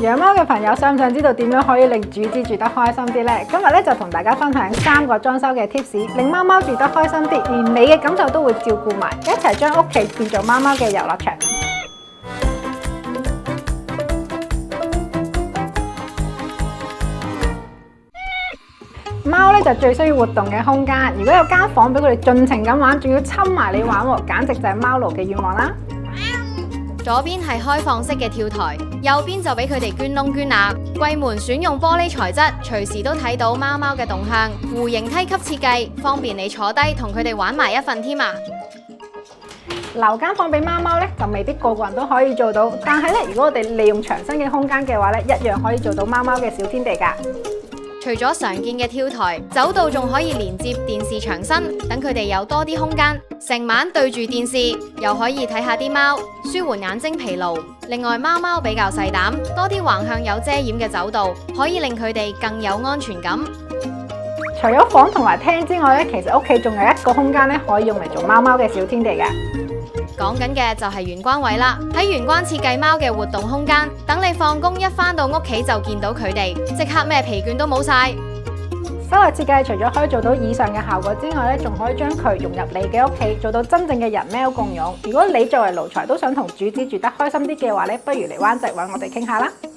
養貓嘅朋友想唔想知道點樣可以令主子住得開心啲呢？今日咧就同大家分享3個裝修嘅 tips， 令貓貓住得開心啲，連你嘅感受都會照顧埋，一齊將屋企變做貓貓嘅遊樂場。貓咧就最需要活動嘅空間，如果有間房俾佢哋盡情咁玩，仲要親埋你玩喎，簡直就係貓奴嘅願望啦！左邊係開放式嘅跳台，右邊就俾佢哋捐窿捐罅。櫃門選用玻璃材質，隨時都睇到貓貓嘅動向。弧形梯級設計，方便你坐低同佢哋玩埋一份添啊！留間房俾貓貓咧，就未必個個人都可以做到，但係咧，如果我哋利用牆身嘅空間嘅話咧，一樣可以做到貓貓嘅小天地㗎。除咗常見嘅跳台，走道仲可以連接電視牆身，等佢哋有多啲空間，成晚對住電視，又可以睇下啲貓，舒緩眼睛疲勞。另外，貓貓比較細膽，多啲橫向有遮掩嘅走道，可以令佢哋更有安全感。除咗房同埋廳之外咧，其實屋企仲有一個空間咧，可以用嚟做貓貓嘅小天地㗎。講緊嘅就係玄關位啦，喺玄關設計貓嘅活動空間，等你放工一返到屋企就見到佢哋，即刻咩疲倦都冇晒。室內設計除咗可以做到以上嘅效果之外咧，仲可以將佢融入你嘅屋企，做到真正嘅人貓共融。如果你作為奴才都想同主子住得開心啲嘅話咧，不如嚟灣仔揾我哋傾下啦。